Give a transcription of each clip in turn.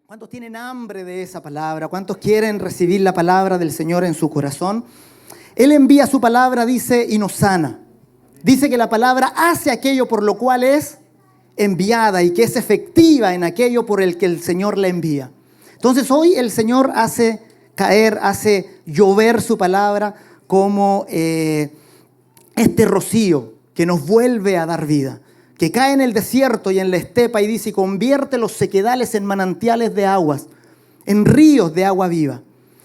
¿Cuántos tienen hambre de esa palabra? ¿Cuántos quieren recibir la palabra del Señor en su corazón? Él envía su palabra, dice, y nos sana. Dice que la palabra hace aquello por lo cual es enviada y que es efectiva en aquello por el que el Señor la envía. Entonces hoy el Señor hace caer, hace llover su palabra como este rocío que nos vuelve a dar vida, que cae en el desierto y en la estepa y dice, y convierte los sequedales en manantiales de aguas, en ríos de agua viva.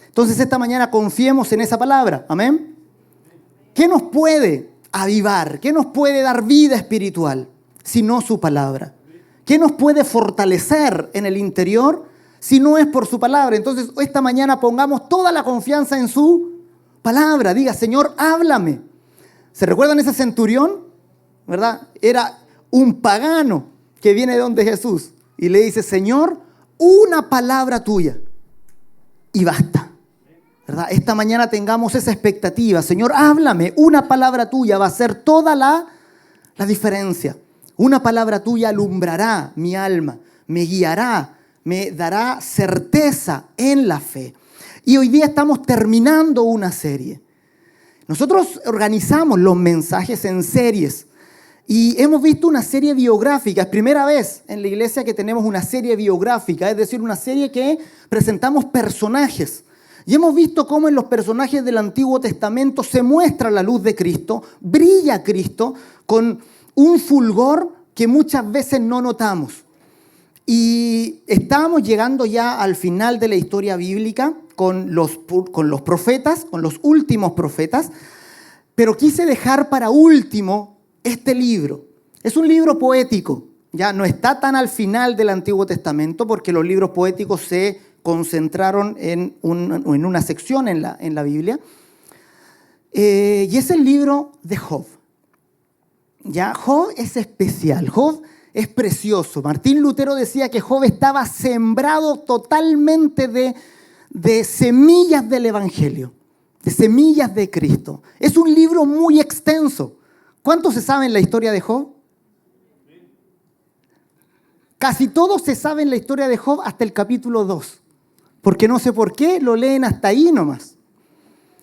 Entonces esta mañana confiemos en esa palabra, amén. ¿Qué nos puede avivar? ¿Qué nos puede dar vida espiritual si no su palabra? ¿Qué nos puede fortalecer en el interior si no es por su palabra? Entonces esta mañana pongamos toda la confianza en su palabra. Diga, Señor, háblame. ¿Se recuerdan ese centurión? ¿Verdad? Era un pagano que viene de donde Jesús y le dice, Señor, una palabra tuya y basta. ¿Verdad? Esta mañana tengamos esa expectativa. Señor, háblame, una palabra tuya va a hacer toda la diferencia. Una palabra tuya alumbrará mi alma, me guiará, me dará certeza en la fe. Y hoy día estamos terminando una serie. Nosotros organizamos los mensajes en series. Y hemos visto una serie biográfica. Es primera vez en la iglesia que tenemos una serie biográfica, es decir, una serie que presentamos personajes. Y hemos visto cómo en los personajes del Antiguo Testamento se muestra la luz de Cristo, brilla Cristo con un fulgor que muchas veces no notamos. Y estábamos llegando ya al final de la historia bíblica con los profetas, con los últimos profetas, pero quise dejar para último este libro. Es un libro poético, ya no está tan al final del Antiguo Testamento porque los libros poéticos se concentraron en una sección en la Biblia. Y es el libro de Job. Ya, Job es especial, Job es precioso. Martín Lutero decía que Job estaba sembrado totalmente de semillas del Evangelio, de semillas de Cristo. Es un libro muy extenso. ¿Cuánto se sabe en la historia de Job? Casi todos se saben la historia de Job hasta el capítulo 2. Porque no sé por qué lo leen hasta ahí nomás.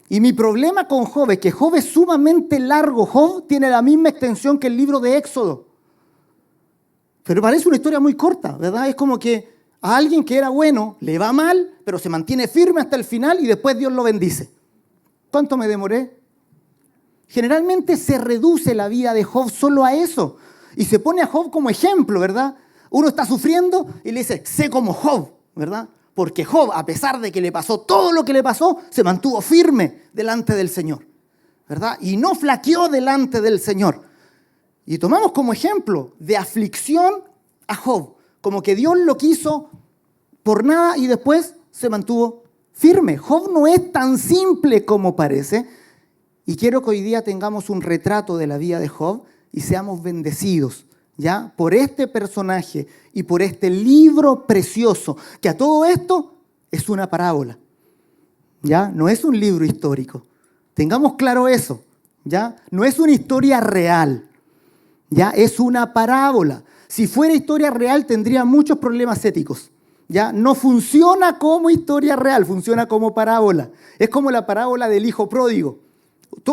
Y mi problema con Job es que Job es sumamente largo. Job tiene la misma extensión que el libro de Éxodo. Pero parece una historia muy corta, ¿verdad? Es como que a alguien que era bueno le va mal, pero se mantiene firme hasta el final y después Dios lo bendice. ¿Cuánto me demoré? Generalmente se reduce la vida de Job solo a eso. Y se pone a Job como ejemplo, ¿verdad? Uno está sufriendo y le dice, sé como Job, ¿verdad? Porque Job, a pesar de que le pasó todo lo que le pasó, se mantuvo firme delante del Señor, ¿verdad? Y no flaqueó delante del Señor. Y tomamos como ejemplo de aflicción a Job, como que Dios lo quiso por nada y después se mantuvo firme. Job no es tan simple como parece. Y quiero que hoy día tengamos un retrato de la vida de Job y seamos bendecidos, ¿ya? Por este personaje y por este libro precioso, que a todo esto es una parábola, ¿ya? No es un libro histórico. Tengamos claro eso, ¿ya? No es una historia real, ¿ya? Es una parábola. Si fuera historia real tendría muchos problemas éticos, ¿ya? No funciona como historia real, funciona como parábola. Es como la parábola del hijo pródigo.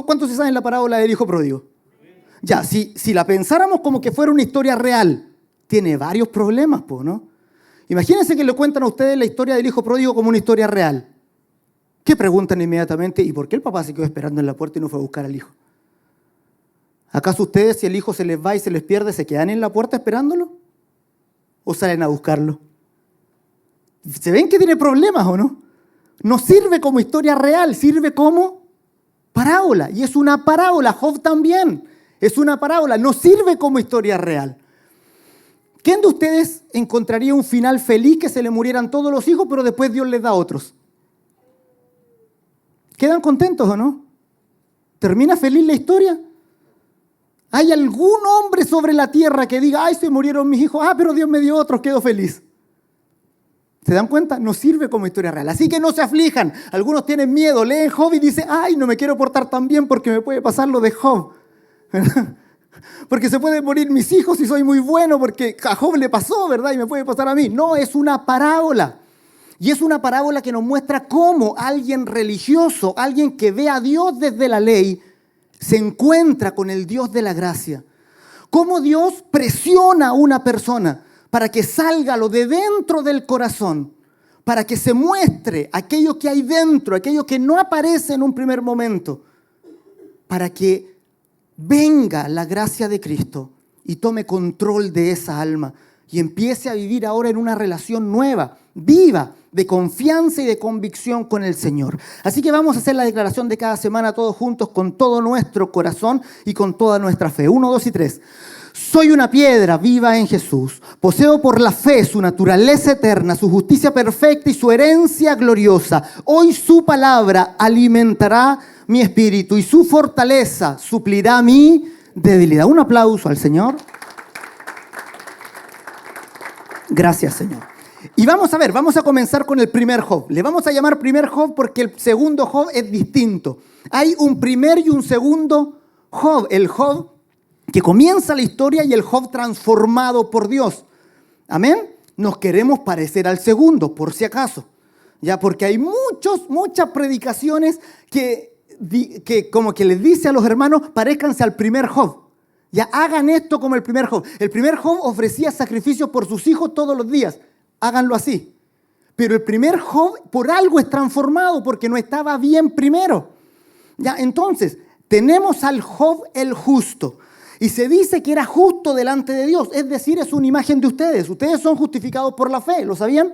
¿Cuántos se saben la parábola del hijo pródigo? Ya, si la pensáramos como que fuera una historia real, tiene varios problemas, ¿no? Imagínense que le cuentan a ustedes la historia del hijo pródigo como una historia real. ¿Qué preguntan inmediatamente? ¿Y por qué el papá se quedó esperando en la puerta y no fue a buscar al hijo? ¿Acaso ustedes, si el hijo se les va y se les pierde, se quedan en la puerta esperándolo? ¿O salen a buscarlo? ¿Se ven que tiene problemas o no? No sirve como historia real, sirve como parábola. Y es una parábola. Job también es una parábola. No sirve como historia real. ¿Quién de ustedes encontraría un final feliz que se le murieran todos los hijos, pero después Dios les da otros? ¿Quedan contentos o no? ¿Termina feliz la historia? ¿Hay algún hombre sobre la tierra que diga, ay, se murieron mis hijos, pero Dios me dio otros, quedo feliz? ¿Se dan cuenta? No sirve como historia real. Así que no se aflijan. Algunos tienen miedo, leen Job y dicen, ay, no me quiero portar tan bien porque me puede pasar lo de Job. Porque se pueden morir mis hijos si soy muy bueno, porque a Job le pasó, ¿verdad? Y me puede pasar a mí. No, es una parábola. Y es una parábola que nos muestra cómo alguien religioso, alguien que ve a Dios desde la ley, se encuentra con el Dios de la gracia. Cómo Dios presiona a una persona para que salga lo de dentro del corazón, para que se muestre aquello que hay dentro, aquello que no aparece en un primer momento, para que venga la gracia de Cristo y tome control de esa alma y empiece a vivir ahora en una relación nueva, viva, de confianza y de convicción con el Señor. Así que vamos a hacer la declaración de cada semana todos juntos con todo nuestro corazón y con toda nuestra fe. 1, 2 y 3. Soy una piedra viva en Jesús. Poseo por la fe su naturaleza eterna, su justicia perfecta y su herencia gloriosa. Hoy su palabra alimentará mi espíritu y su fortaleza suplirá mi debilidad. Un aplauso al Señor. Gracias, Señor. Y vamos a comenzar con el primer Job. Le vamos a llamar primer Job porque el segundo Job es distinto. Hay un primer y un segundo Job. El Job que comienza la historia y el Job transformado por Dios. Amén. Nos queremos parecer al segundo, por si acaso. Ya, porque hay muchas predicaciones que como que les dice a los hermanos, parezcanse al primer Job. Ya, hagan esto como el primer Job. El primer Job ofrecía sacrificios por sus hijos todos los días. Háganlo así. Pero el primer Job por algo es transformado, porque no estaba bien primero. Ya, entonces, tenemos al Job el justo. Y se dice que era justo delante de Dios. Es decir, es una imagen de ustedes. Ustedes son justificados por la fe, ¿lo sabían?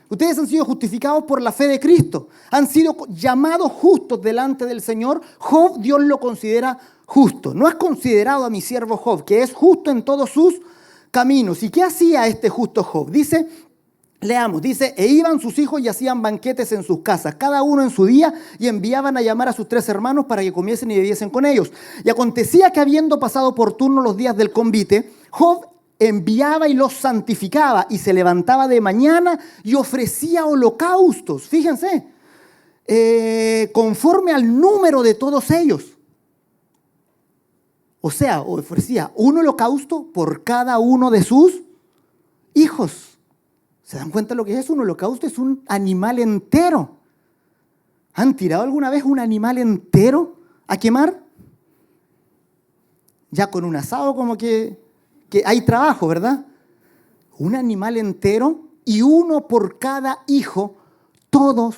Ustedes han sido justificados por la fe de Cristo. Han sido llamados justos delante del Señor. Job, Dios lo considera justo. No has considerado a mi siervo Job, que es justo en todos sus caminos. ¿Y qué hacía este justo Job? Leamos, dice, e iban sus hijos y hacían banquetes en sus casas, cada uno en su día, y enviaban a llamar a sus 3 hermanos para que comiesen y bebiesen con ellos. Y acontecía que habiendo pasado por turno los días del convite, Job enviaba y los santificaba, y se levantaba de mañana y ofrecía holocaustos, fíjense, conforme al número de todos ellos. O sea, ofrecía un holocausto por cada uno de sus hijos. ¿Se dan cuenta lo que es un holocausto? Es un animal entero. ¿Han tirado alguna vez un animal entero a quemar? Ya con un asado como que hay trabajo, ¿verdad? Un animal entero y uno por cada hijo todos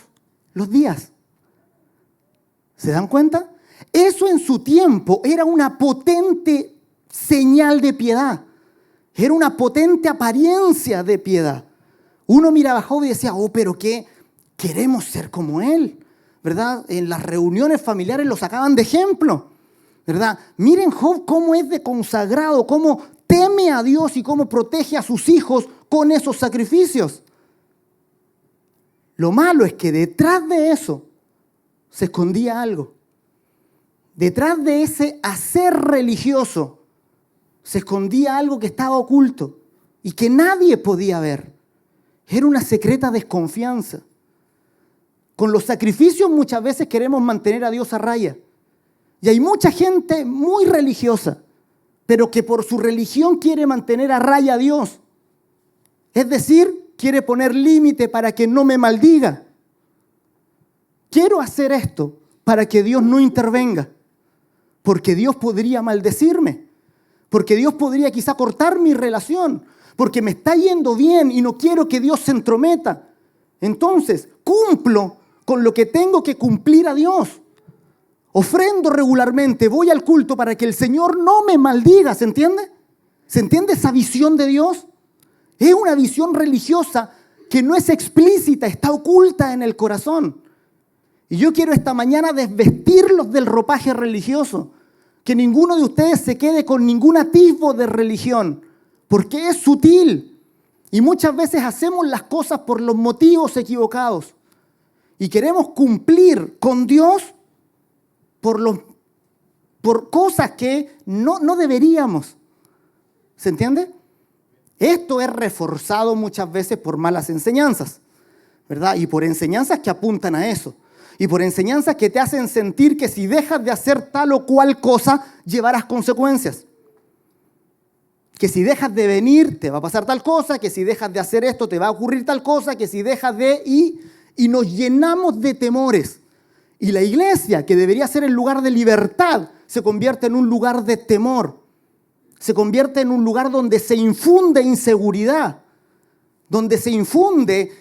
los días. ¿Se dan cuenta? Eso en su tiempo era una potente señal de piedad. Era una potente apariencia de piedad. Uno miraba a Job y decía, pero ¿qué? Queremos ser como él, ¿verdad? En las reuniones familiares lo sacaban de ejemplo, ¿verdad? Miren Job cómo es de consagrado, cómo teme a Dios y cómo protege a sus hijos con esos sacrificios. Lo malo es que detrás de eso se escondía algo. Detrás de ese hacer religioso se escondía algo que estaba oculto y que nadie podía ver. Era una secreta desconfianza. Con los sacrificios muchas veces queremos mantener a Dios a raya. Y hay mucha gente muy religiosa, pero que por su religión quiere mantener a raya a Dios. Es decir, quiere poner límite para que no me maldiga. Quiero hacer esto para que Dios no intervenga, porque Dios podría maldecirme, porque Dios podría quizá cortar mi relación, porque me está yendo bien y no quiero que Dios se entrometa. Entonces, cumplo con lo que tengo que cumplir a Dios. Ofrendo regularmente, voy al culto para que el Señor no me maldiga, ¿se entiende? ¿Se entiende esa visión de Dios? Es una visión religiosa que no es explícita, está oculta en el corazón. Y yo quiero esta mañana desvestirlos del ropaje religioso, que ninguno de ustedes se quede con ningún atisbo de religión, porque es sutil y muchas veces hacemos las cosas por los motivos equivocados y queremos cumplir con Dios por cosas que no deberíamos. ¿Se entiende? Esto es reforzado muchas veces por malas enseñanzas, ¿verdad? Y por enseñanzas que apuntan a eso. Y por enseñanzas que te hacen sentir que si dejas de hacer tal o cual cosa, llevarás consecuencias. que si dejas de venir te va a pasar tal cosa, que si dejas de hacer esto te va a ocurrir tal cosa, que si dejas de y nos llenamos de temores. Y la iglesia, que debería ser el lugar de libertad, se convierte en un lugar de temor. Se convierte en un lugar donde se infunde inseguridad, donde se infunde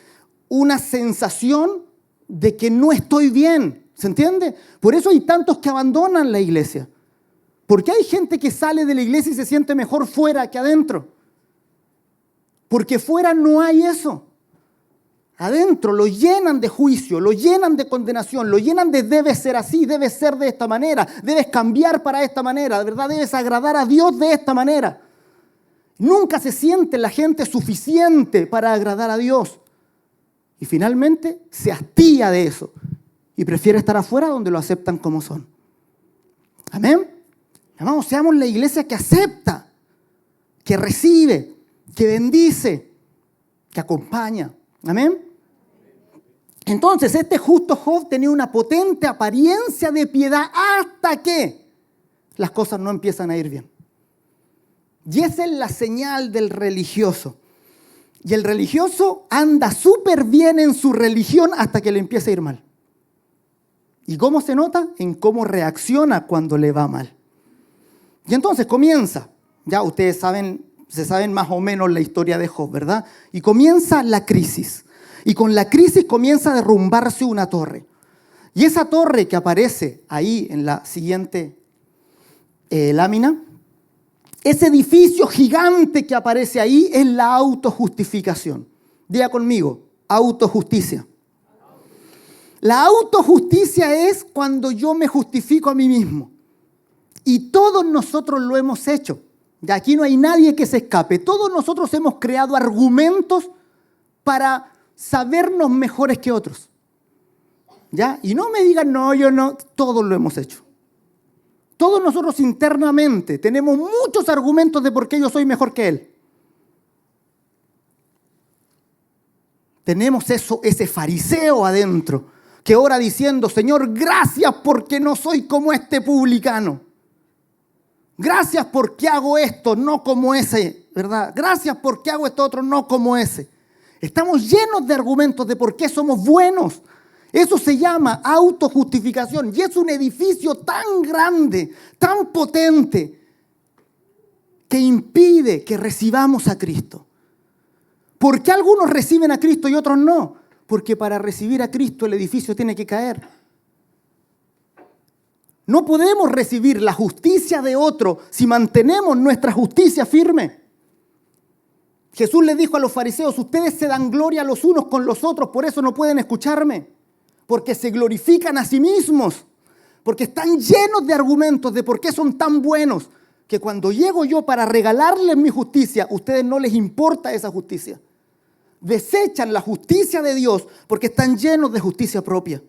una sensación de que no estoy bien. ¿Se entiende? Por eso hay tantos que abandonan la iglesia. Porque hay gente que sale de la iglesia y se siente mejor fuera que adentro. Porque fuera no hay eso. Adentro lo llenan de juicio, lo llenan de condenación, lo llenan de debes ser así, debes ser de esta manera, debes cambiar para esta manera, de verdad debes agradar a Dios de esta manera. Nunca se siente la gente suficiente para agradar a Dios. Y finalmente se hastía de eso y prefiere estar afuera donde lo aceptan como son. Amén. Hermanos, seamos la iglesia que acepta, que recibe, que bendice, que acompaña. Amén. Entonces, este justo Job tenía una potente apariencia de piedad hasta que las cosas no empiezan a ir bien. Y esa es la señal del religioso. Y el religioso anda súper bien en su religión hasta que le empieza a ir mal. ¿Y cómo se nota? En cómo reacciona cuando le va mal. Y entonces comienza, ya ustedes saben, se saben más o menos la historia de Job, ¿verdad? Y comienza la crisis. Y con la crisis comienza a derrumbarse una torre. Y esa torre que aparece ahí en la siguiente lámina, ese edificio gigante que aparece ahí es la autojustificación. Diga conmigo, autojusticia. La autojusticia es cuando yo me justifico a mí mismo. Y todos nosotros lo hemos hecho. Y aquí no hay nadie que se escape. Todos nosotros hemos creado argumentos para sabernos mejores que otros. ¿Ya? Y no me digan, no, yo no. Todos lo hemos hecho. Todos nosotros internamente tenemos muchos argumentos de por qué yo soy mejor que él. Tenemos eso, ese fariseo adentro que ora diciendo, Señor, gracias porque no soy como este publicano. Gracias porque hago esto, no como ese, ¿verdad? Gracias porque hago esto otro, no como ese. Estamos llenos de argumentos de por qué somos buenos. Eso se llama autojustificación y es un edificio tan grande, tan potente, que impide que recibamos a Cristo. ¿Por qué algunos reciben a Cristo y otros no? Porque para recibir a Cristo el edificio tiene que caer. No podemos recibir la justicia de otro si mantenemos nuestra justicia firme. Jesús le dijo a los fariseos, ustedes se dan gloria los unos con los otros, por eso no pueden escucharme. Porque se glorifican a sí mismos, porque están llenos de argumentos de por qué son tan buenos, que cuando llego yo para regalarles mi justicia, a ustedes no les importa esa justicia. Desechan la justicia de Dios porque están llenos de justicia propia.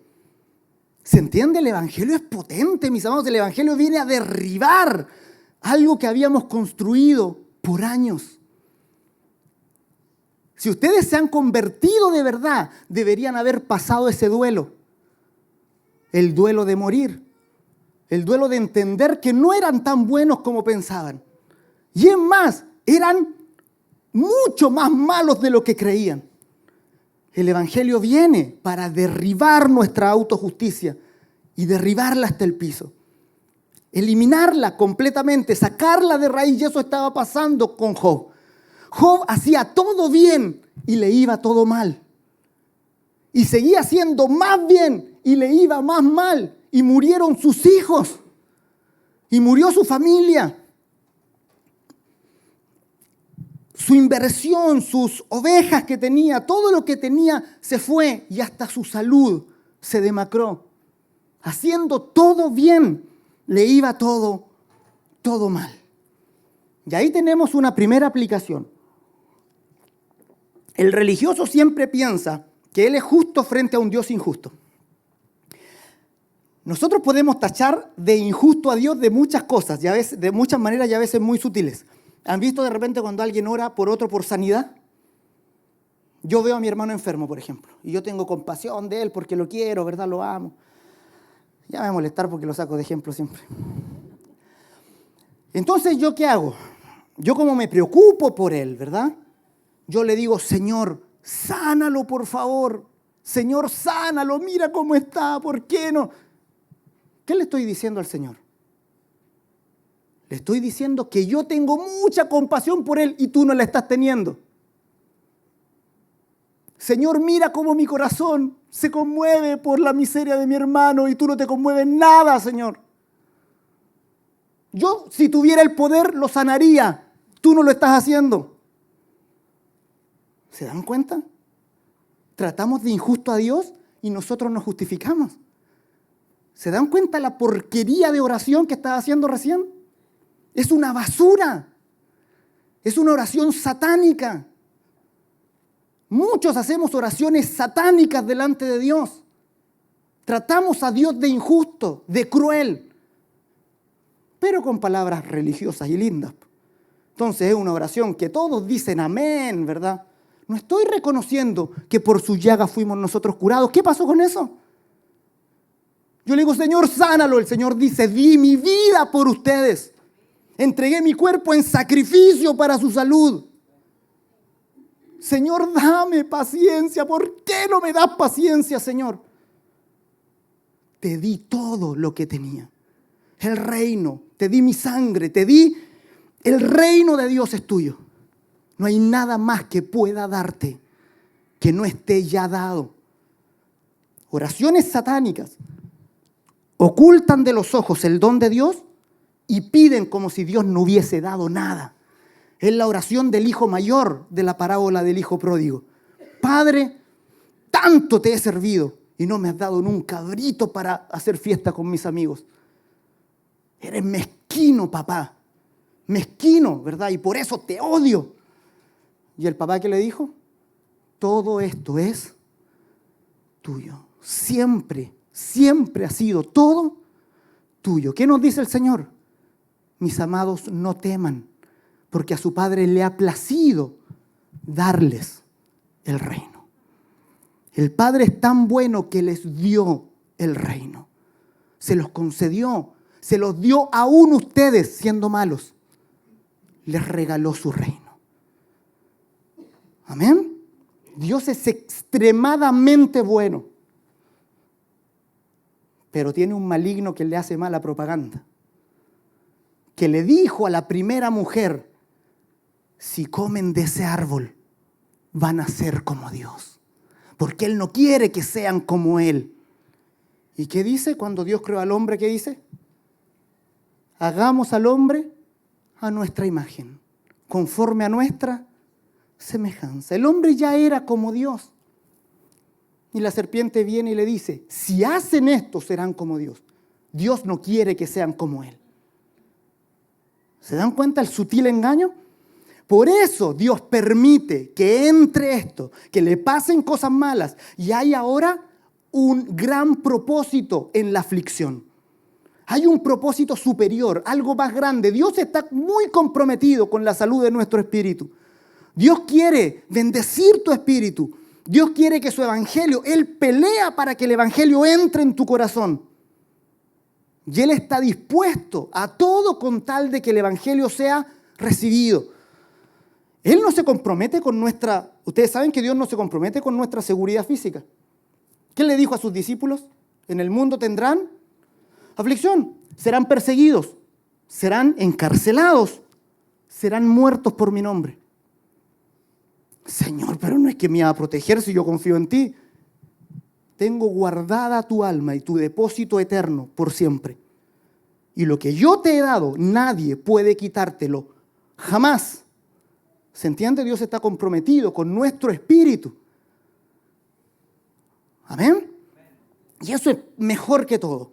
¿Se entiende? El Evangelio es potente, mis amados. El Evangelio viene a derribar algo que habíamos construido por años. Si ustedes se han convertido de verdad, deberían haber pasado ese duelo. El duelo de morir. El duelo de entender que no eran tan buenos como pensaban. Y es más, eran mucho más malos de lo que creían. El Evangelio viene para derribar nuestra autojusticia y derribarla hasta el piso. Eliminarla completamente, sacarla de raíz. Y eso estaba pasando con Job. Job hacía todo bien y le iba todo mal. Y seguía haciendo más bien y le iba más mal. Y murieron sus hijos. Y murió su familia. Su inversión, sus ovejas que tenía, todo lo que tenía se fue y hasta su salud se demacró. Haciendo todo bien, le iba todo mal. Y ahí tenemos una primera aplicación. El religioso siempre piensa que él es justo frente a un Dios injusto. Nosotros podemos tachar de injusto a Dios de muchas cosas, y a veces, de muchas maneras y a veces muy sutiles. ¿Han visto de repente cuando alguien ora por otro por sanidad? Yo veo a mi hermano enfermo, por ejemplo, y yo tengo compasión de él porque lo quiero, ¿verdad? Lo amo. Ya me voy a molestar porque lo saco de ejemplo siempre. Entonces, ¿yo qué hago? yo como me preocupo por él, ¿verdad? Yo le digo, Señor, sánalo por favor. Señor, sánalo, mira cómo está, ¿por qué no? ¿Qué le estoy diciendo al Señor? Le estoy diciendo que yo tengo mucha compasión por él y tú no la estás teniendo. Señor, mira cómo mi corazón se conmueve por la miseria de mi hermano y tú no te conmueves nada, Señor. Yo, si tuviera el poder, lo sanaría. Tú no lo estás haciendo. ¿Se dan cuenta? Tratamos de injusto a Dios y nosotros nos justificamos. ¿Se dan cuenta la porquería de oración que estaba haciendo recién? Es una basura. Es una oración satánica. Muchos hacemos oraciones satánicas delante de Dios. Tratamos a Dios de injusto, de cruel, pero con palabras religiosas y lindas. Entonces es una oración que todos dicen amén, ¿verdad? No estoy reconociendo que por su llaga fuimos nosotros curados. ¿Qué pasó con eso? Yo le digo, Señor, sánalo. El Señor dice, di mi vida por ustedes. Entregué mi cuerpo en sacrificio para su salud. Señor, dame paciencia. ¿Por qué no me das paciencia, Señor? Te di todo lo que tenía. El reino, te di mi sangre, te di el reino de Dios es tuyo. No hay nada más que pueda darte que no esté ya dado. Oraciones satánicas ocultan de los ojos el don de Dios y piden como si Dios no hubiese dado nada. Es la oración del hijo mayor de la parábola del hijo pródigo. Padre, tanto te he servido y no me has dado un cabrito para hacer fiesta con mis amigos. Eres mezquino, papá. Mezquino, ¿verdad? Y por eso te odio. ¿Y el papá qué le dijo? Todo esto es tuyo. Siempre, siempre ha sido todo tuyo. ¿Qué nos dice el Señor? Mis amados, no teman, porque a su Padre le ha placido darles el reino. El Padre es tan bueno que les dio el reino. Se los concedió, se los dio aún ustedes siendo malos. Les regaló su reino. Amén. Dios es extremadamente bueno, pero tiene un maligno que le hace mala propaganda, que le dijo a la primera mujer, si comen de ese árbol, van a ser como Dios, porque Él no quiere que sean como Él. ¿Y qué dice cuando Dios creó al hombre? ¿Qué dice? Hagamos al hombre a nuestra imagen, conforme a nuestra semejanza. El hombre ya era como Dios. Y la serpiente viene y le dice, si hacen esto serán como Dios. Dios no quiere que sean como Él. ¿Se dan cuenta el sutil engaño? Por eso Dios permite que entre esto, que le pasen cosas malas y hay ahora un gran propósito en la aflicción. Hay un propósito superior, algo más grande. Dios está muy comprometido con la salud de nuestro espíritu. Dios quiere bendecir tu espíritu. Dios quiere que su evangelio, Él pelea para que el evangelio entre en tu corazón. Y Él está dispuesto a todo con tal de que el evangelio sea recibido. Él no se compromete con nuestra... Ustedes saben que Dios no se compromete con nuestra seguridad física. ¿Qué le dijo a sus discípulos? En el mundo tendrán aflicción, serán perseguidos, serán encarcelados, serán muertos por mi nombre. Señor, pero no es que me iba a proteger si yo confío en ti. Tengo guardada tu alma y tu depósito eterno por siempre. Y lo que yo te he dado, nadie puede quitártelo. Jamás. ¿Se entiende? Dios está comprometido con nuestro espíritu. ¿Amén? Y eso es mejor que todo.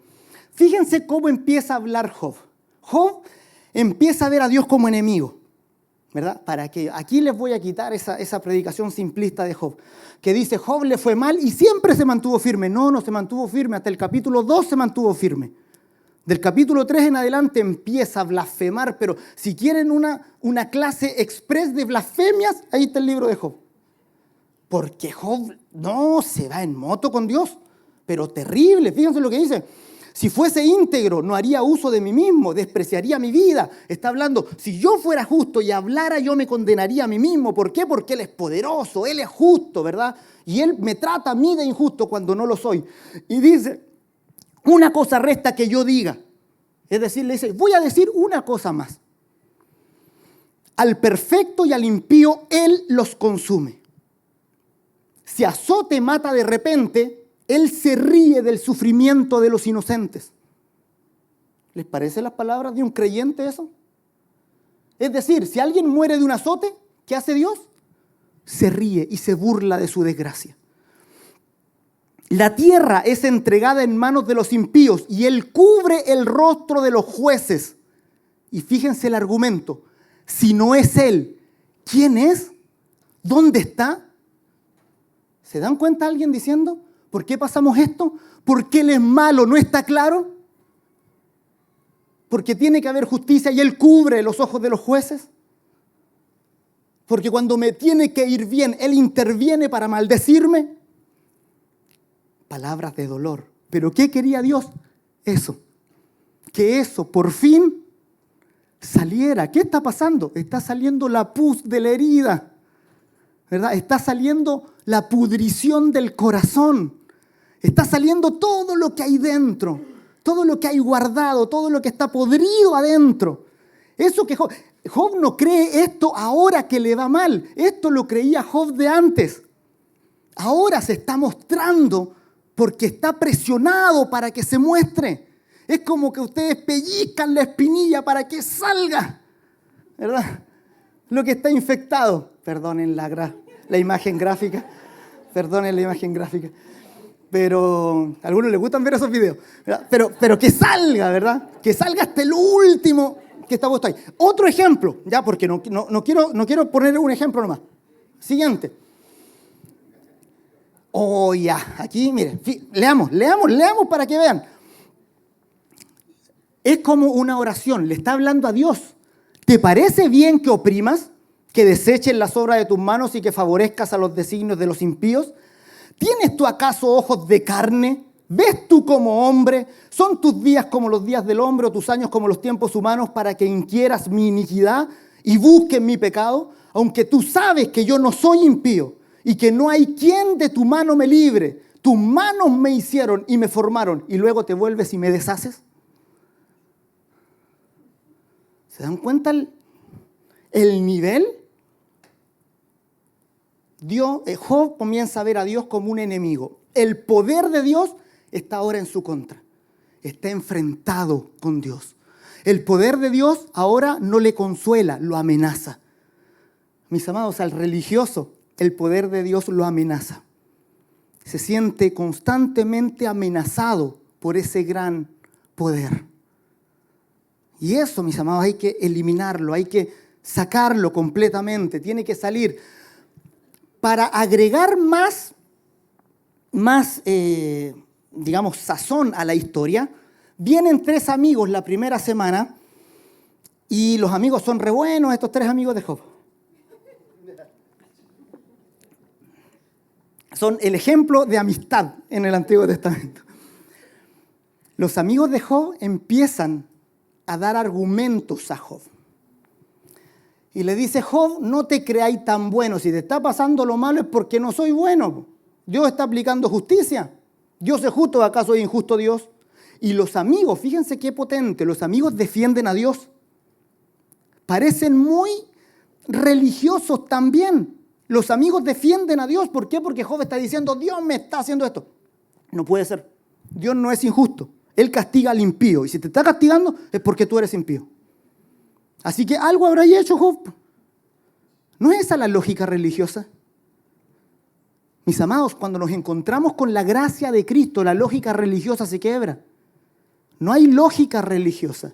Fíjense cómo empieza a hablar Job. Job empieza a ver a Dios como enemigo. ¿Verdad? ¿Para qué? Aquí les voy a quitar esa predicación simplista de Job, que dice, Job le fue mal y siempre se mantuvo firme. No, no se mantuvo firme, hasta el capítulo 2 se mantuvo firme. Del capítulo 3 en adelante empieza a blasfemar, pero si quieren una clase express de blasfemias, ahí está el libro de Job. Porque Job no se va en moto con Dios, pero terrible. Fíjense lo que dice. Si fuese íntegro, no haría uso de mí mismo, despreciaría mi vida. Está hablando, si yo fuera justo y hablara, yo me condenaría a mí mismo. ¿Por qué? Porque Él es poderoso, Él es justo, ¿verdad? Y Él me trata a mí de injusto cuando no lo soy. Y dice, una cosa resta que yo diga. Es decir, le dice, voy a decir una cosa más. Al perfecto y al impío, Él los consume. Si azote mata de repente, Él se ríe del sufrimiento de los inocentes. ¿Les parece las palabras de un creyente eso? Es decir, si alguien muere de un azote, ¿qué hace Dios? Se ríe y se burla de su desgracia. La tierra es entregada en manos de los impíos y Él cubre el rostro de los jueces. Y fíjense el argumento. Si no es Él, ¿quién es? ¿Dónde está? ¿Se dan cuenta alguien diciendo? ¿Por qué pasamos esto? ¿Porque Él es malo? ¿No está claro? ¿Porque tiene que haber justicia y Él cubre los ojos de los jueces? ¿Porque cuando me tiene que ir bien, Él interviene para maldecirme? Palabras de dolor. ¿Pero qué quería Dios? Eso. Que eso por fin saliera. ¿Qué está pasando? Está saliendo la pus de la herida, ¿verdad? Está saliendo la pudrición del corazón. Está saliendo todo lo que hay dentro, todo lo que hay guardado, todo lo que está podrido adentro. Eso que Job no cree esto ahora que le va mal. Esto lo creía Job de antes. Ahora se está mostrando porque está presionado para que se muestre. Es como que ustedes pellizcan la espinilla para que salga, ¿verdad? Lo que está infectado. Perdonen la imagen gráfica. Perdonen la imagen gráfica. Pero a algunos les gustan ver esos videos, ¿verdad? Pero que salga, ¿verdad? Que salga hasta el último que está puesto ahí. Otro ejemplo, ya, porque no quiero poner un ejemplo nomás. Siguiente. Oh, ya, aquí, miren, leamos para que vean. Es como una oración, le está hablando a Dios. ¿Te parece bien que oprimas, que deseches las obras de tus manos y que favorezcas a los designios de los impíos? ¿Tienes tú acaso ojos de carne? ¿Ves tú como hombre? ¿Son tus días como los días del hombre o tus años como los tiempos humanos para que inquieras mi iniquidad y busques mi pecado? Aunque tú sabes que yo no soy impío y que no hay quien de tu mano me libre. Tus manos me hicieron y me formaron y luego te vuelves y me deshaces. ¿Se dan cuenta el nivel? Job comienza a ver a Dios como un enemigo. El poder de Dios está ahora en su contra. Está enfrentado con Dios. El poder de Dios ahora no le consuela, lo amenaza. Mis amados, al religioso, el poder de Dios lo amenaza. Se siente constantemente amenazado por ese gran poder. Y eso, mis amados, hay que eliminarlo, hay que sacarlo completamente. Tiene que salir. Para agregar más digamos, sazón a la historia, vienen 3 amigos la primera semana y los amigos son re buenos, estos 3 amigos de Job. Son el ejemplo de amistad en el Antiguo Testamento. Los amigos de Job empiezan a dar argumentos a Job. Y le dice, Job, no te creáis tan bueno. Si te está pasando lo malo es porque no soy bueno. Dios está aplicando justicia. Dios es justo, ¿acaso es injusto Dios? Y los amigos, fíjense qué potente, los amigos defienden a Dios. Parecen muy religiosos también. Los amigos defienden a Dios. ¿Por qué? Porque Job está diciendo, Dios me está haciendo esto. No puede ser. Dios no es injusto. Él castiga al impío. Y si te está castigando es porque tú eres impío. Así que algo habrá hecho Job. ¿No es esa la lógica religiosa? Mis amados, cuando nos encontramos con la gracia de Cristo, la lógica religiosa se quiebra. No hay lógica religiosa.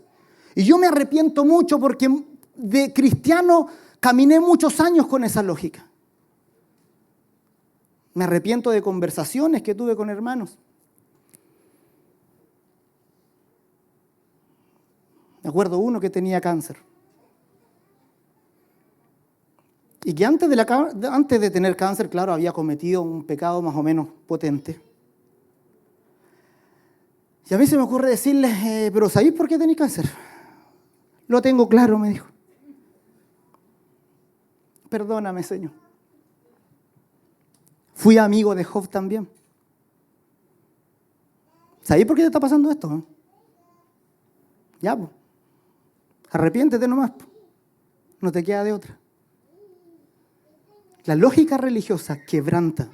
Y yo me arrepiento mucho porque de cristiano caminé muchos años con esa lógica. Me arrepiento de conversaciones que tuve con hermanos. Me acuerdo uno que tenía cáncer. Y que antes de tener cáncer, claro, había cometido un pecado más o menos potente. Y a mí se me ocurre decirles, pero ¿sabéis por qué tenéis cáncer? Lo tengo claro, me dijo. Perdóname, Señor. Fui amigo de Job también. ¿Sabéis por qué te está pasando esto? Ya, pues. Arrepiéntete nomás. No te queda de otra. La lógica religiosa quebranta,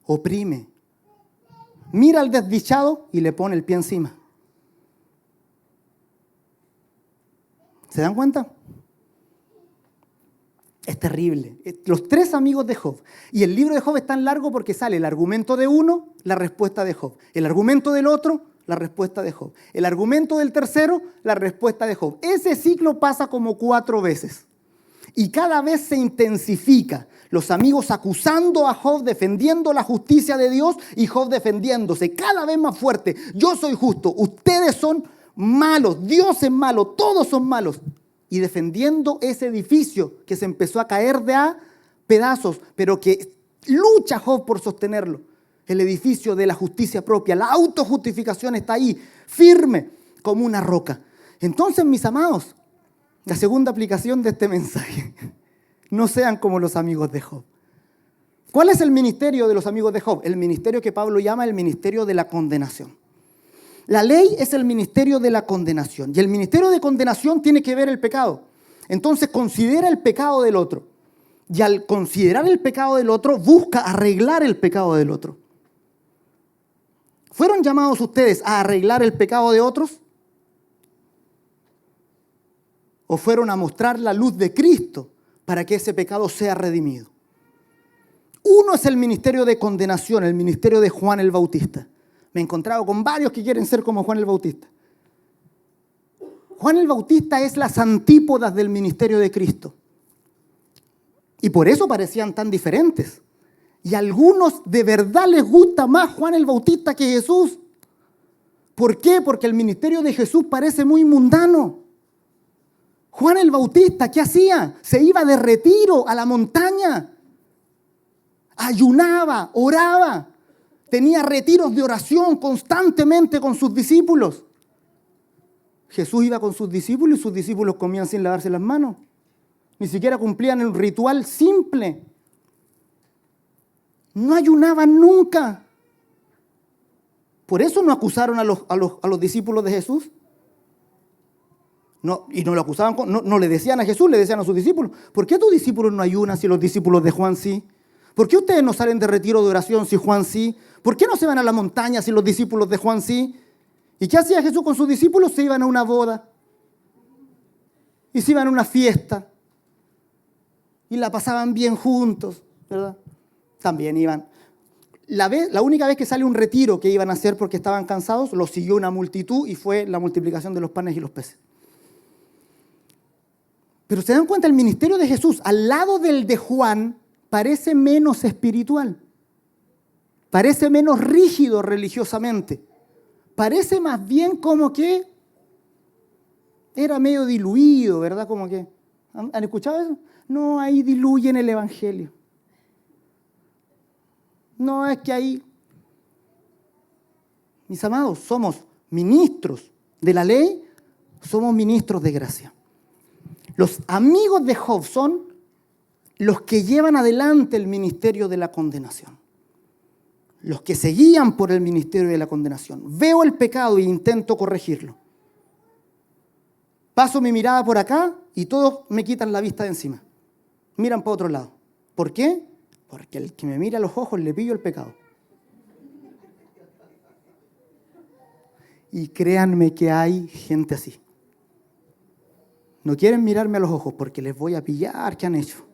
oprime. Mira al desdichado y le pone el pie encima. ¿Se dan cuenta? Es terrible. Los 3 amigos de Job. Y el libro de Job es tan largo porque sale el argumento de uno, la respuesta de Job. El argumento del otro, la respuesta de Job. El argumento del tercero, la respuesta de Job. Ese ciclo pasa como 4 veces. Y cada vez se intensifica. Los amigos acusando a Job, defendiendo la justicia de Dios y Job defendiéndose cada vez más fuerte. Yo soy justo, ustedes son malos, Dios es malo, todos son malos. Y defendiendo ese edificio que se empezó a caer de a pedazos, pero que lucha Job por sostenerlo. El edificio de la justicia propia, la autojustificación está ahí, firme como una roca. Entonces, mis amados, la segunda aplicación de este mensaje, no sean como los amigos de Job. ¿Cuál es el ministerio de los amigos de Job? El ministerio que Pablo llama el ministerio de la condenación. La ley es el ministerio de la condenación y el ministerio de condenación tiene que ver el pecado. Entonces considera el pecado del otro y al considerar el pecado del otro busca arreglar el pecado del otro. ¿Fueron llamados ustedes a arreglar el pecado de otros? ¿O fueron a mostrar la luz de Cristo para que ese pecado sea redimido? Uno es el ministerio de condenación, el ministerio de Juan el Bautista. Me he encontrado con varios que quieren ser como Juan el Bautista. Juan el Bautista es las antípodas del ministerio de Cristo. Y por eso parecían tan diferentes. Y a algunos de verdad les gusta más Juan el Bautista que Jesús. ¿Por qué? Porque el ministerio de Jesús parece muy mundano. Juan el Bautista, ¿qué hacía? Se iba de retiro a la montaña. Ayunaba, oraba. Tenía retiros de oración constantemente con sus discípulos. Jesús iba con sus discípulos y sus discípulos comían sin lavarse las manos. Ni siquiera cumplían el ritual simple. No ayunaban nunca. Por eso no acusaron a los discípulos de Jesús. No, y no lo acusaban, no le decían a Jesús, le decían a sus discípulos. ¿Por qué tus discípulos no ayunan si los discípulos de Juan sí? ¿Por qué ustedes no salen de retiro de oración si Juan sí? ¿Por qué no se van a la montaña si los discípulos de Juan sí? ¿Y qué hacía Jesús con sus discípulos? Se iban a una boda. Y se iban a una fiesta. Y la pasaban bien juntos, ¿verdad? También iban. La única vez que sale un retiro que iban a hacer porque estaban cansados, lo siguió una multitud y fue la multiplicación de los panes y los peces. Pero se dan cuenta, el ministerio de Jesús, al lado del de Juan, parece menos espiritual. Parece menos rígido religiosamente. Parece más bien como que era medio diluido, ¿verdad? Como que, ¿han escuchado eso? No, ahí diluyen el evangelio. No, es que ahí, mis amados, somos ministros de la ley, somos ministros de gracia. Los amigos de Job son los que llevan adelante el ministerio de la condenación. Los que se guían por el ministerio de la condenación. Veo el pecado e intento corregirlo. Paso mi mirada por acá y todos me quitan la vista de encima. Miran para otro lado. ¿Por qué? Porque el que me mira a los ojos le pillo el pecado. Y créanme que hay gente así. No quieren mirarme a los ojos porque les voy a pillar qué han hecho.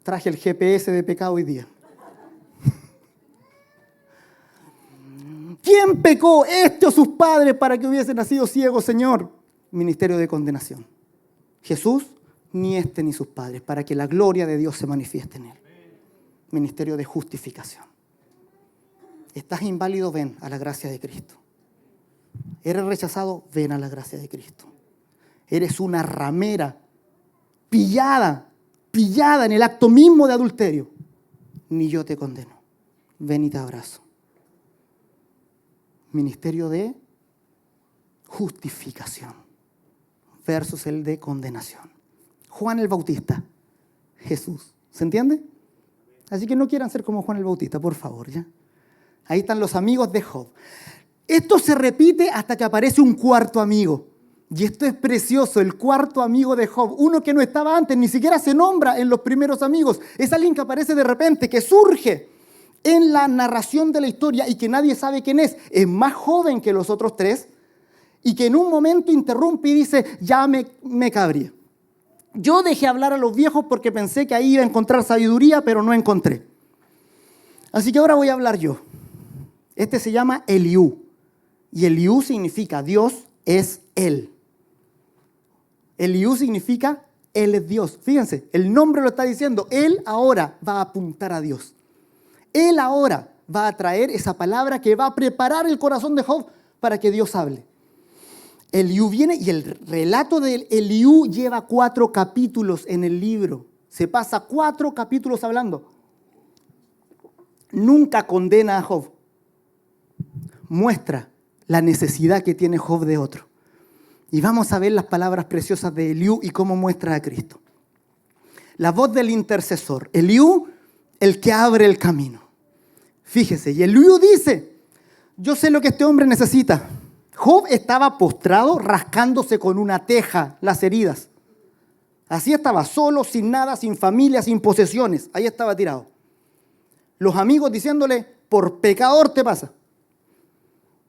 Traje el GPS de pecado hoy día. ¿Quién pecó, este o sus padres, para que hubiesen nacido ciegos, Señor? Ministerio de condenación. Jesús, ni este ni sus padres, para que la gloria de Dios se manifieste en él. Ministerio de justificación. Estás inválido, ven a la gracia de Cristo. Eres rechazado, ven a la gracia de Cristo. Eres una ramera pillada en el acto mismo de adulterio. Ni yo te condeno. Ven y te abrazo. ministerio de justificación versus el de condenación. Juan el Bautista, Jesús. ¿Se entiende? Así que no quieran ser como Juan el Bautista, por favor, ¿ya? Ahí están los amigos de Job. Esto se repite hasta que aparece un cuarto amigo. Y esto es precioso, el cuarto amigo de Job. Uno que no estaba antes, ni siquiera se nombra en los primeros amigos. Es alguien que aparece de repente, que surge en la narración de la historia y que nadie sabe quién es. Es más joven que los otros tres y que en un momento interrumpe y dice, ya me cabría. Yo dejé hablar a los viejos porque pensé que ahí iba a encontrar sabiduría, pero no encontré. Así que ahora voy a hablar yo. Este se llama Eliú. Y Eliú significa Dios es Él. Eliú significa Él es Dios. Fíjense, el nombre lo está diciendo. Él ahora va a apuntar a Dios. Él ahora va a traer esa palabra que va a preparar el corazón de Job para que Dios hable. Eliú viene y el relato de Eliú lleva 4 capítulos en el libro. Se pasa 4 capítulos hablando. Nunca condena a Job. Muestra la necesidad que tiene Job de otro. Y vamos a ver las palabras preciosas de Eliú y cómo muestra a Cristo. La voz del intercesor. Eliú, el que abre el camino. Fíjese, y Eliú dice, yo sé lo que este hombre necesita. Job estaba postrado, rascándose con una teja las heridas. Así estaba, solo, sin nada, sin familia, sin posesiones. Ahí estaba tirado. Los amigos diciéndole, por pecador te pasa.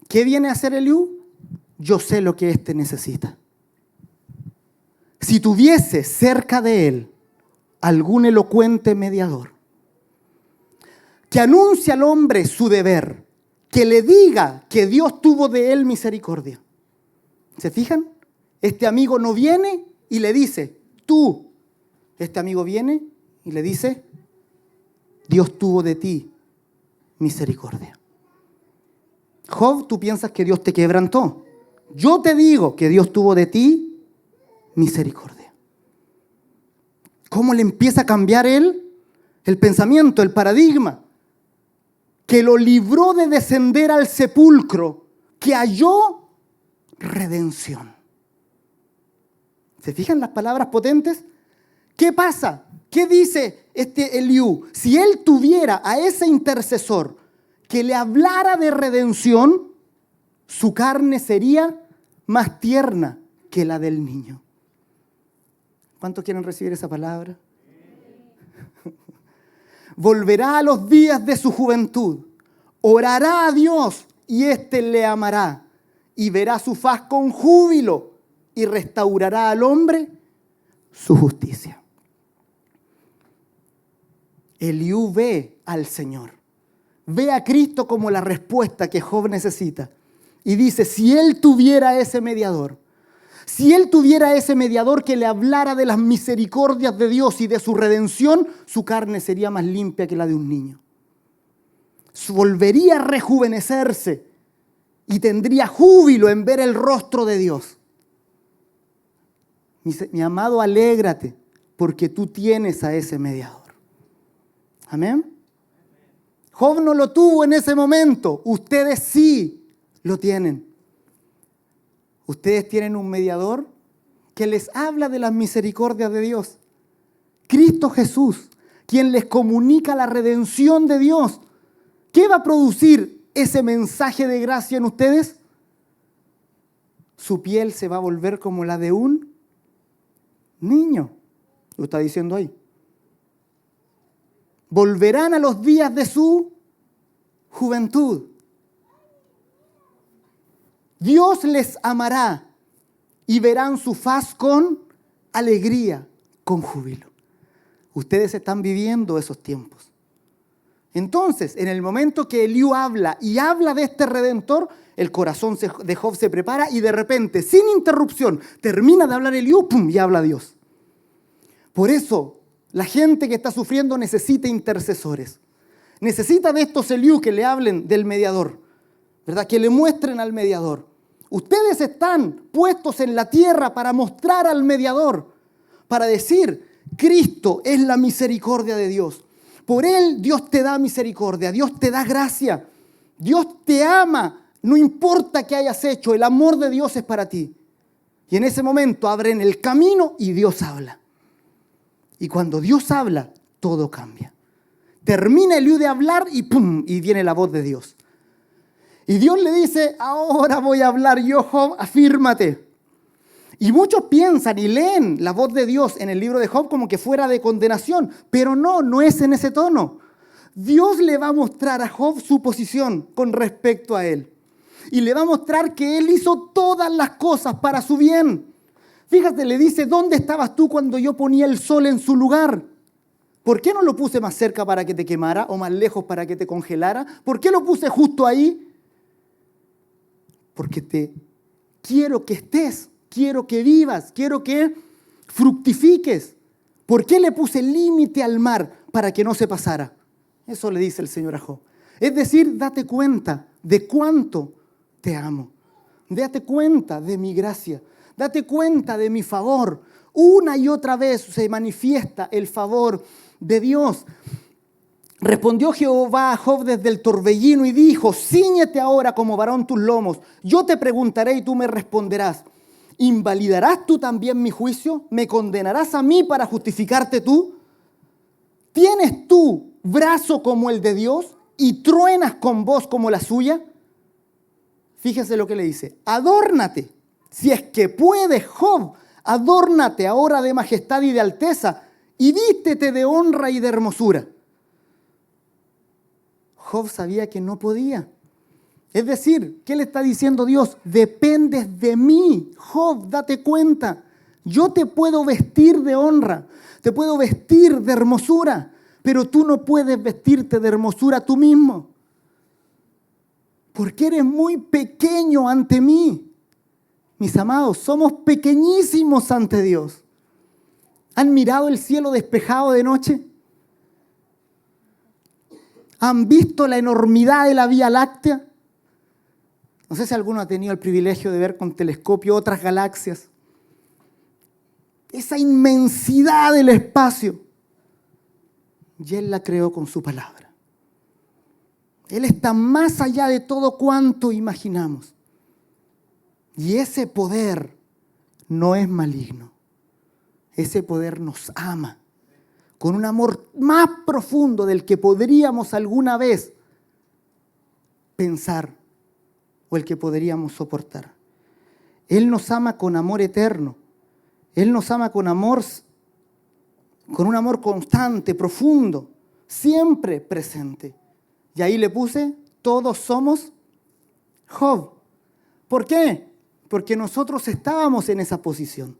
¿Qué viene a hacer Eliú? Yo sé lo que éste necesita. Si tuviese cerca de él algún elocuente mediador, que anuncie al hombre su deber, que le diga que Dios tuvo de él misericordia. ¿Se fijan? Este amigo no viene y le dice, tú. Este amigo viene y le dice, Dios tuvo de ti misericordia. Job, tú piensas que Dios te quebrantó. Yo te digo que Dios tuvo de ti misericordia. ¿Cómo le empieza a cambiar él? El pensamiento, el paradigma. Que lo libró de descender al sepulcro, que halló redención. ¿Se fijan las palabras potentes? ¿Qué pasa? ¿Qué dice este Eliú? Si él tuviera a ese intercesor que le hablara de redención, su carne sería más tierna que la del niño. ¿Cuántos quieren recibir esa palabra? Volverá a los días de su juventud, orará a Dios y éste le amará y verá su faz con júbilo y restaurará al hombre su justicia. Eliú ve al Señor, ve a Cristo como la respuesta que Job necesita y dice, si él tuviera ese mediador, si él tuviera ese mediador que le hablara de las misericordias de Dios y de su redención, su carne sería más limpia que la de un niño. Volvería a rejuvenecerse y tendría júbilo en ver el rostro de Dios. Mi amado, alégrate porque tú tienes a ese mediador. Amén. Job no lo tuvo en ese momento, ustedes sí lo tienen. Ustedes tienen un mediador que les habla de las misericordias de Dios. Cristo Jesús, quien les comunica la redención de Dios. ¿Qué va a producir ese mensaje de gracia en ustedes? Su piel se va a volver como la de un niño. Lo está diciendo ahí. Volverán a los días de su juventud. Dios les amará y verán su faz con alegría, con júbilo. Ustedes están viviendo esos tiempos. Entonces, en el momento que Eliú habla y habla de este Redentor, el corazón de Job se prepara y de repente, sin interrupción, termina de hablar Eliú, ¡pum!, y habla Dios. Por eso, la gente que está sufriendo necesita intercesores. Necesita de estos Eliú que le hablen del mediador, ¿verdad? Que le muestren al mediador. Ustedes están puestos en la tierra para mostrar al mediador, para decir, Cristo es la misericordia de Dios. Por Él Dios te da misericordia, Dios te da gracia, Dios te ama No importa qué hayas hecho, el amor de Dios es para ti. Y en ese momento abren el camino y Dios habla. Y cuando Dios habla, todo cambia. Termina Eliú de hablar y ¡pum! Y viene la voz de Dios. Y Dios le dice, ahora voy a hablar yo, Job, afírmate. Y muchos piensan y leen la voz de Dios en el libro de Job como que fuera de condenación. Pero no es en ese tono. Dios le va a mostrar a Job su posición con respecto a él. Y le va a mostrar que él hizo todas las cosas para su bien. Fíjate, le dice, ¿dónde estabas tú cuando yo ponía el sol en su lugar? ¿Por qué no lo puse más cerca para que te quemara o más lejos para que te congelara? ¿Por qué lo puse justo ahí? Porque quiero que estés, quiero que vivas, quiero que fructifiques. ¿Por qué le puse límite al mar para que no se pasara? Eso le dice el Señor a Job. Es decir, date cuenta de cuánto te amo. Date cuenta de mi gracia. Date cuenta de mi favor. Una y otra vez se manifiesta el favor de Dios. Respondió Jehová a Job desde el torbellino y dijo, cíñete ahora como varón tus lomos. Yo te preguntaré y tú me responderás. ¿Invalidarás tú también mi juicio? ¿Me condenarás a mí para justificarte tú? ¿Tienes tú brazo como el de Dios y truenas con voz como la suya? Fíjese lo que le dice. Adórnate, si es que puedes, Job, adórnate ahora de majestad y de alteza y vístete de honra y de hermosura. Job sabía que no podía. Es decir, ¿qué le está diciendo Dios? Dependes de mí, Job, date cuenta. Yo te puedo vestir de honra, te puedo vestir de hermosura, pero tú no puedes vestirte de hermosura tú mismo. Porque eres muy pequeño ante mí. Mis amados, somos pequeñísimos ante Dios. ¿Han mirado el cielo despejado de noche? ¿Han visto la enormidad de la Vía Láctea? No sé si alguno ha tenido el privilegio de ver con telescopio otras galaxias. Esa inmensidad del espacio. Y Él la creó con su palabra. Él está más allá de todo cuanto imaginamos. Y ese poder no es maligno. Ese poder nos ama con un amor más profundo del que podríamos alguna vez pensar o el que podríamos soportar. Él nos ama con amor eterno. Él nos ama con un amor constante, profundo, siempre presente. Y ahí le puse, todos somos Job. ¿Por qué? Porque nosotros estábamos en esa posición.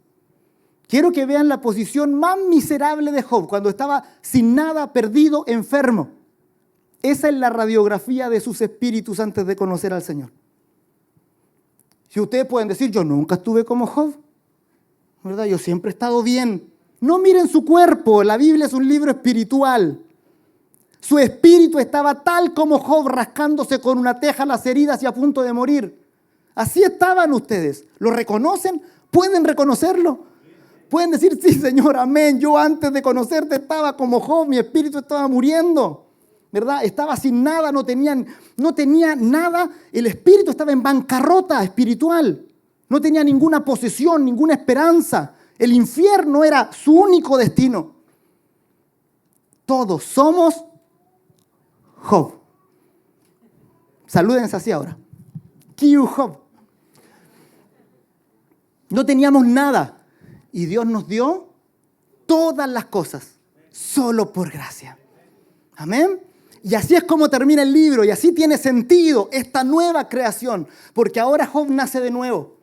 Quiero que vean la posición más miserable de Job, cuando estaba sin nada, perdido, enfermo. Esa es la radiografía de sus espíritus antes de conocer al Señor. Si ustedes pueden decir, yo nunca estuve como Job, ¿verdad? Yo siempre he estado bien. No miren su cuerpo, la Biblia es un libro espiritual. Su espíritu estaba tal como Job, rascándose con una teja las heridas y a punto de morir. Así estaban ustedes. ¿Lo reconocen? ¿Pueden reconocerlo? Pueden decir, sí, Señor, amén. Yo antes de conocerte estaba como Job, mi espíritu estaba muriendo, ¿verdad? Estaba sin nada, no tenía nada. El espíritu estaba en bancarrota espiritual. No tenía ninguna posesión, ninguna esperanza. El infierno era su único destino. Todos somos Job. Salúdense así ahora. Kiu Job. No teníamos nada. Y Dios nos dio todas las cosas, solo por gracia. Amén. Y así es como termina el libro, y así tiene sentido esta nueva creación, porque ahora Job nace de nuevo.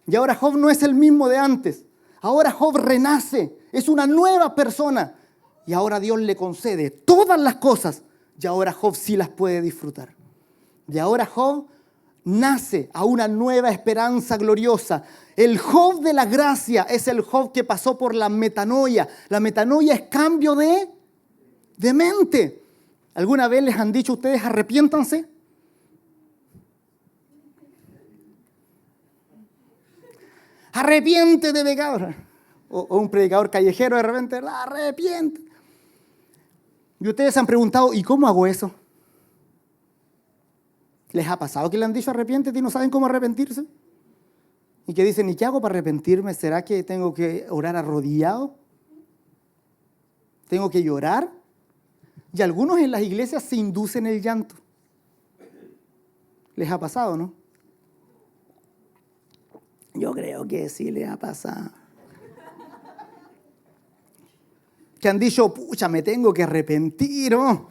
Y ahora Job no es el mismo de antes. Ahora Job renace, es una nueva persona. Y ahora Dios le concede todas las cosas, y ahora Job sí las puede disfrutar. Y ahora Job nace a una nueva esperanza gloriosa. El Job de la gracia es el Job que pasó por la metanoia. La metanoia es cambio de mente. ¿Alguna vez les han dicho a ustedes arrepiéntanse? Arrepiéntete de pecado. O un predicador callejero de repente, arrepiente. Y ustedes han preguntado, ¿y cómo hago eso? ¿Les ha pasado que le han dicho arrepiéntete y no saben cómo arrepentirse? Y que dicen, ¿y qué hago para arrepentirme? ¿Será que tengo que orar arrodillado? ¿Tengo que llorar? Y algunos en las iglesias se inducen el llanto. ¿Les ha pasado, no? Yo creo que sí les ha pasado. Que han dicho, pucha, me tengo que arrepentir, ¿no?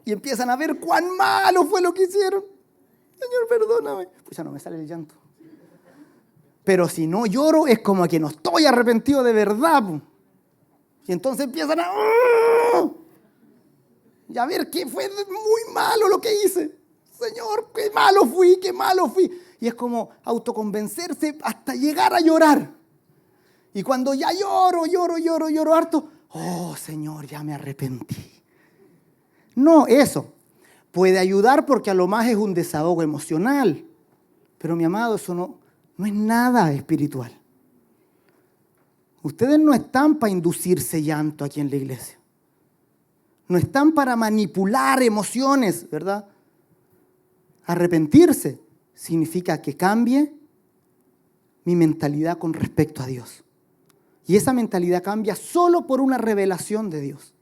Y empiezan a ver cuán malo fue lo que hicieron. Señor, perdóname. Pucha, no me sale el llanto. Pero si no lloro, es como que no estoy arrepentido de verdad. Y entonces empiezan y a ver que fue muy malo lo que hice. Señor, qué malo fui, qué malo fui. Y es como autoconvencerse hasta llegar a llorar. Y cuando ya lloro harto, oh Señor, ya me arrepentí. No, eso puede ayudar porque a lo más es un desahogo emocional. Pero mi amado, eso no es nada espiritual. Ustedes no están para inducirse llanto aquí en la iglesia. No están para manipular emociones, ¿verdad? Arrepentirse significa que cambie mi mentalidad con respecto a Dios. Y esa mentalidad cambia solo por una revelación de Dios.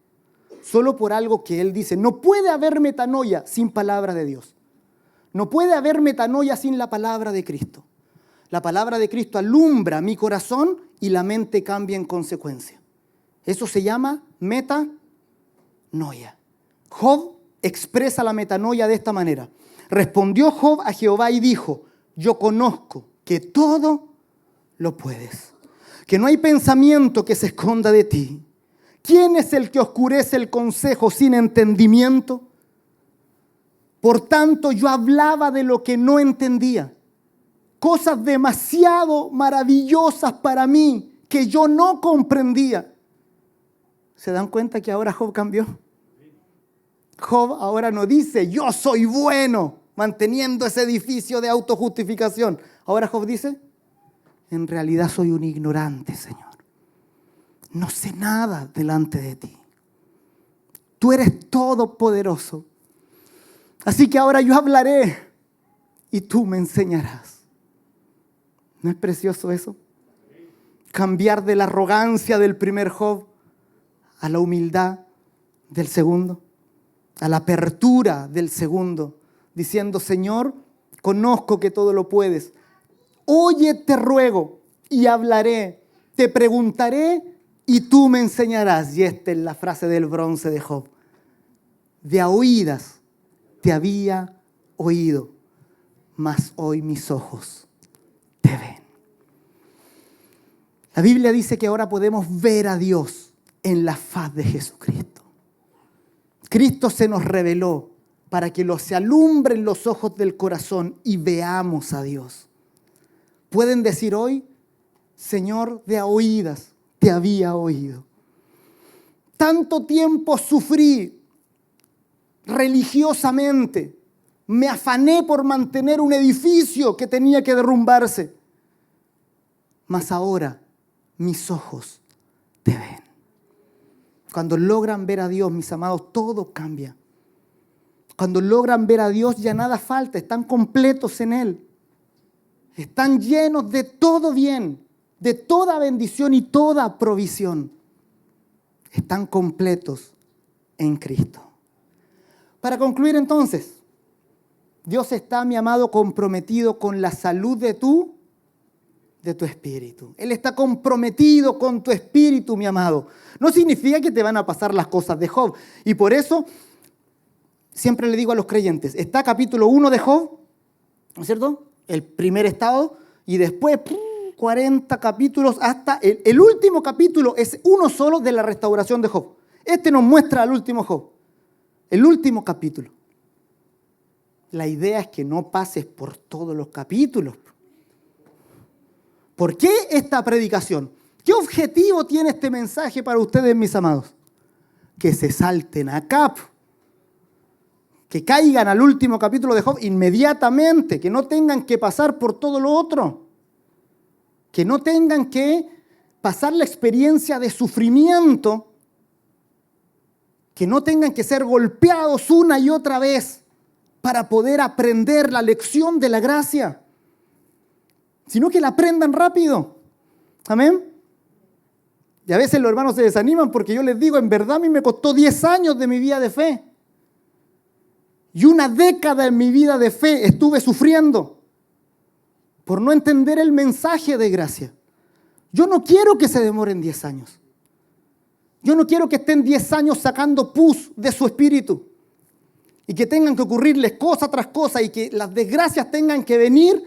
Solo por algo que Él dice. No puede haber metanoia sin palabra de Dios. No puede haber metanoia sin la palabra de Cristo. La palabra de Cristo alumbra mi corazón y la mente cambia en consecuencia. Eso se llama metanoia. Job expresa la metanoia de esta manera. Respondió Job a Jehová y dijo, yo conozco que todo lo puedes, que no hay pensamiento que se esconda de ti. ¿Quién es el que oscurece el consejo sin entendimiento? Por tanto, yo hablaba de lo que no entendía. Cosas demasiado maravillosas para mí que yo no comprendía. ¿Se dan cuenta que ahora Job cambió? Job ahora no dice, yo soy bueno, manteniendo ese edificio de autojustificación. Ahora Job dice, en realidad soy un ignorante, Señor. No sé nada delante de ti. Tú eres todopoderoso. Así que ahora yo hablaré y tú me enseñarás. ¿No es precioso eso? Cambiar de la arrogancia del primer Job a la humildad del segundo, a la apertura del segundo, diciendo, Señor, conozco que todo lo puedes. Oye, te ruego y hablaré, te preguntaré y tú me enseñarás. Y esta es la frase del bronce de Job. De a oídas te había oído, mas hoy mis ojos te ven. La Biblia dice que ahora podemos ver a Dios en la faz de Jesucristo. Cristo se nos reveló para que se alumbren los ojos del corazón y veamos a Dios. Pueden decir hoy, Señor, de a oídas te había oído. Tanto tiempo sufrí religiosamente. Me afané por mantener un edificio que tenía que derrumbarse. Mas ahora mis ojos te ven. Cuando logran ver a Dios, mis amados, todo cambia. Cuando logran ver a Dios, ya nada falta. Están completos en Él. Están llenos de todo bien, de toda bendición y toda provisión. Están completos en Cristo. Para concluir entonces, Dios está, mi amado, comprometido con la salud de tu espíritu. Él está comprometido con tu espíritu, mi amado. No significa que te van a pasar las cosas de Job. Y por eso, siempre le digo a los creyentes, está capítulo 1 de Job, ¿no es cierto? El primer estado, y después 40 capítulos hasta el último capítulo es uno solo de la restauración de Job. Este nos muestra al último Job, el último capítulo. La idea es que no pases por todos los capítulos. ¿Por qué esta predicación? ¿Qué objetivo tiene este mensaje para ustedes, mis amados? Que se salten acá, que caigan al último capítulo de Job inmediatamente, que no tengan que pasar por todo lo otro, que no tengan que pasar la experiencia de sufrimiento, que no tengan que ser golpeados una y otra vez para poder aprender la lección de la gracia, sino que la aprendan rápido. Amén. Y a veces los hermanos se desaniman porque yo les digo, en verdad a mí me costó 10 años de mi vida de fe. Y una década en mi vida de fe estuve sufriendo por no entender el mensaje de gracia. Yo no quiero que se demoren 10 años. Yo no quiero que estén 10 años sacando pus de su espíritu y que tengan que ocurrirles cosa tras cosa y que las desgracias tengan que venir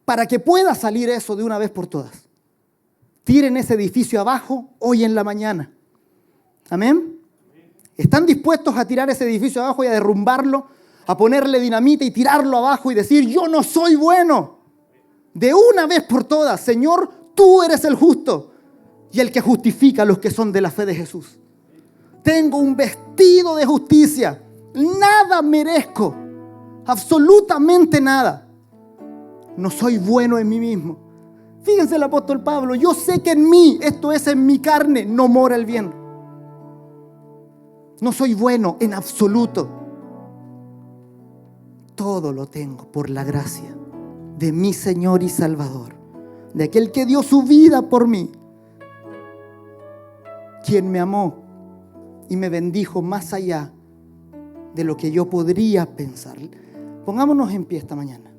para que pueda salir eso de una vez por todas. Tiren ese edificio abajo hoy en la mañana. Amén. ¿Están dispuestos a tirar ese edificio abajo y a derrumbarlo, a ponerle dinamita y tirarlo abajo y decir, yo no soy bueno? De una vez por todas, Señor, tú eres el justo y el que justifica a los que son de la fe de Jesús. Tengo un vestido de justicia. Nada merezco. Absolutamente nada. No soy bueno en mí mismo. Fíjense el apóstol Pablo. Yo sé que en mí, esto es en mi carne, no mora el bien. No soy bueno en absoluto. Todo lo tengo por la gracia de mi Señor y Salvador, de aquel que dio su vida por mí, quien me amó y me bendijo más allá de lo que yo podría pensar. Pongámonos en pie esta mañana.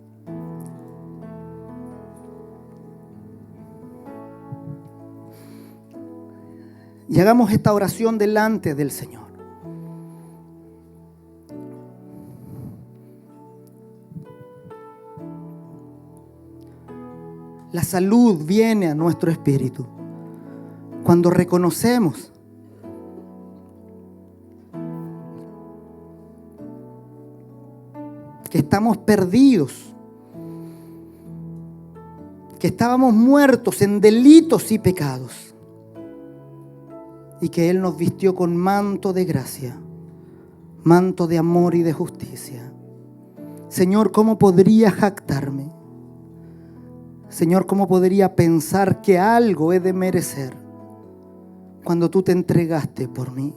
Y hagamos esta oración delante del Señor. La salud viene a nuestro espíritu cuando reconocemos que estamos perdidos, que estábamos muertos en delitos y pecados y que Él nos vistió con manto de gracia, manto de amor y de justicia. Señor, ¿cómo podría jactarme? Señor, ¿cómo podría pensar que algo he de merecer cuando tú te entregaste por mí?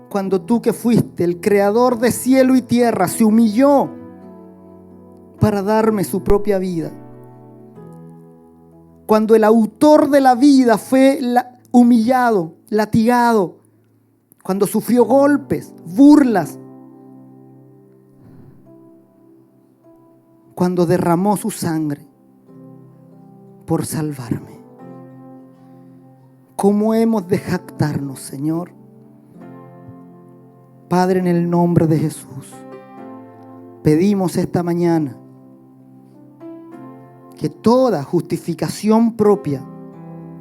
Cuando tú, que fuiste el creador de cielo y tierra, se humilló para darme su propia vida. Cuando el autor de la vida fue humillado, latigado, cuando sufrió golpes, burlas, cuando derramó su sangre por salvarme. ¿Cómo hemos de jactarnos, Señor? Padre, en el nombre de Jesús, pedimos esta mañana que toda justificación propia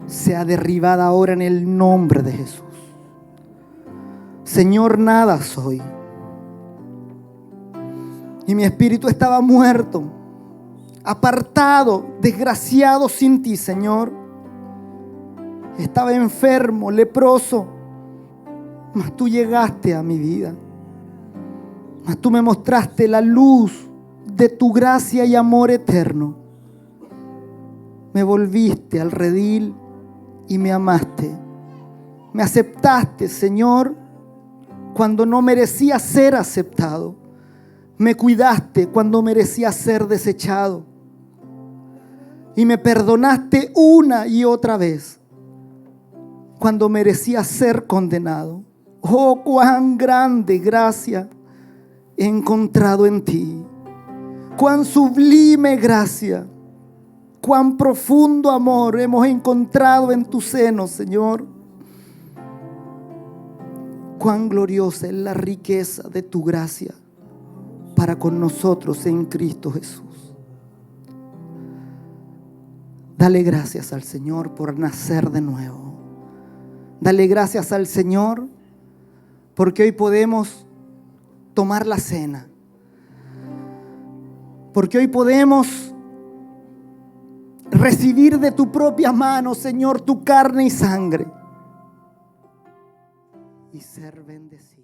sea derribada ahora en el nombre de Jesús. Señor, nada soy. Y mi espíritu estaba muerto, apartado, desgraciado sin ti, Señor. Estaba enfermo, leproso, mas tú llegaste a mi vida. Mas tú me mostraste la luz de tu gracia y amor eterno. Me volviste al redil y me amaste. Me aceptaste, Señor, cuando no merecía ser aceptado. Me cuidaste cuando merecía ser desechado. Y me perdonaste una y otra vez cuando merecía ser condenado. Oh, cuán grande gracia he encontrado en ti. Cuán sublime gracia, cuán profundo amor hemos encontrado en tu seno, Señor. Cuán gloriosa es la riqueza de tu gracia para con nosotros en Cristo Jesús. Dale gracias al Señor por nacer de nuevo. Dale gracias al Señor porque hoy podemos tomar la cena. Porque hoy podemos recibir de tu propia mano, Señor, tu carne y sangre y ser bendecidos.